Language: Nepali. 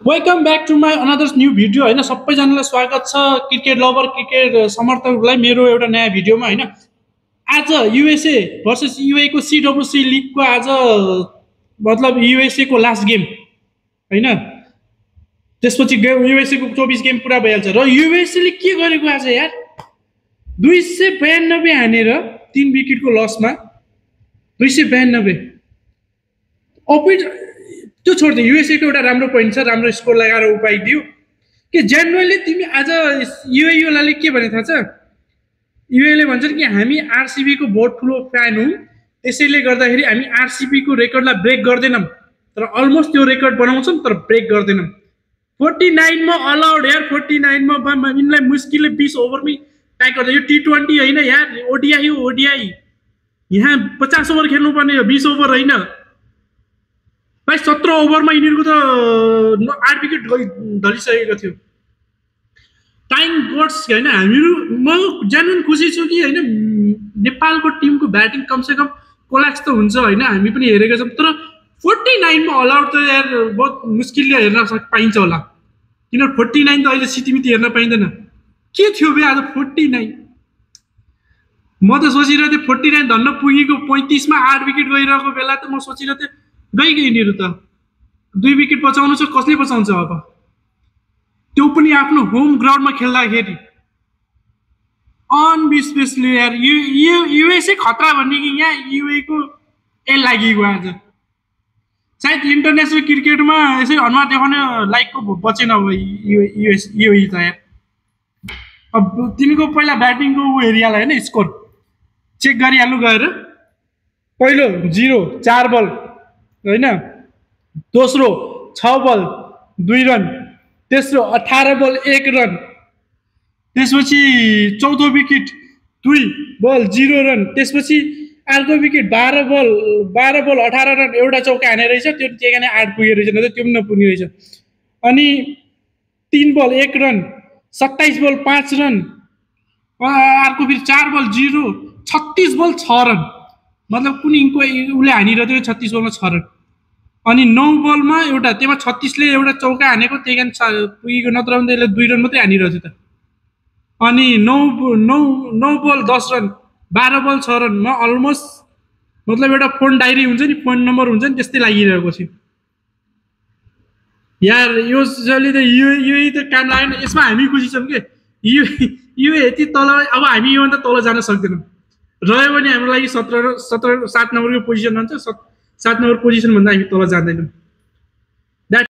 Welcome back to my another new video होइन। सबैजनालाई स्वागत छ, क्रिकेट लभर क्रिकेट समर्थकहरूलाई मेरो एउटा नयाँ भिडियोमा होइन। आज युएसए भर्सेस युए को सिडब्ल्युसी लिगको आज मतलब युएसए को लास्ट गेम होइन। त्यसपछि युएसए को 24 गेम पुरा भइहाल्छ र युएसए के गरेको आज यार 292 हानेर 3 विकेटको लसमा 292 अपोजिट। त्यो छोड्दै युएसए को एउटा राम्रो पोइन्ट छ, राम्रो स्कोर लगाएर उपाइदियो कि जेन्युनली तिमी आज युएले के भने थाहा छ, युएले भन्छन् कि हामी आरसीबी को बहुत ठुलो फ्यान हौं, त्यसैले गर्दाखेरि हामी आरसीबी को रेकर्डलाई ब्रेक गर्दैनौं, तर अलमोस्ट त्यो रेकर्ड बनाउँछौं तर ब्रेक गर्दैनौं। 49 मा अलाउड यार, 49 मा यिनलाई मुस्किलले 20 ओभरमै ट्याक गर्दै। यो टी20 हैन यार, ओडीआई हो ओडीआई। यहाँ 50 ओभर खेल्नु पर्ने हो, 20 ओभर हैन भाइ। 17 ओभरमा यिनीहरुको त 8 विकेट ढलिसकेको थियो। टाइम गोड्स हैन, हामीहरु म जेन्युइन खुसी छु कि हैन नेपालको टिमको ब्याटिङ कम से कम कोल्याप्स त हुन्छ हैन, हामी पनि हेरेका छौं। तर 49 मा अलाउड त यार बहुत मुस्किलले हेर्न पाइन्छ होला, किन 49 त अहिले सिटिमिति हेर्न पाइँदैन। के थियो बे आज 49? म त सोचिरहेको थिएँ 49 धन्न पुगेको। 35 मा 8 विकेट गइरहेको बेला त म सोचिरहेको थिएँ गइगयो यिनीहरु त। 2 विकेट बचाउनु छ, कसले बचाउँछ अब, त्यो पनि आफ्नो होम ग्राउन्डमा खेल्दाखेरि। अनबिस्पेसली यार युएसए खतरा भन्ने कि यहाँ युए को एल लागेको आज। सायद इन्टरनेसनल क्रिकेटमा यसरी अनुहार देखाउने लाइकको बचेन अब युए त यार। अब तिमीको पहिला ब्याटिङको हेरिहाल हैन, स्कोर चेक गरिहाल्नु गएर। पहिलो 0 4 बल हैन, दोस्रो 6 बल 2 रन, तेस्रो 18 बल 1 रन, त्यसपछि चौथो विकेट 2 बल 0 रन, त्यसपछि अर्को विकेट 12 बल 18 रन, एउटा चौका हाने रहेछ, त्यो त्यही कारण 8 पुगे रहेछ, नत्र त्यो पनि नपुग्ने रहेछ। अनि 3 बल 1 रन, 27 बल 5 रन, अर्को फेरि 4 बल 0, 36 बल 6 रन, मतलब कुनै उले हानिरहेको थियो 36 बलमा 6 रन। अनि 9 बलमा एउटा, त्यसमा 36 ले एउटा चौका हानेको, त्यही कारण पुगेको, नत्र भने त्यसले 2 रन मात्रै हानिरहेको थियो त। अनि 9 बल 10 रन, 12 बल 6 रन, म अलमोस्ट मतलब एउटा फोन डायरी हुन्छ नि, फोन नम्बर हुन्छ नि, त्यस्तै लागिरहेको थियो यार। यो जसले त यो त काम लागेन, यसमा हामी खुसी छौं के यो यति तल, अब हामी योभन्दा तल जान सक्दैनौँ। रह्यो भने हाम्रो लागि 7 नम्बरको पोजिसन हुन्छ, 7 नम्बर पोजिसन भन्दा हामी तल जाँदैनौँ।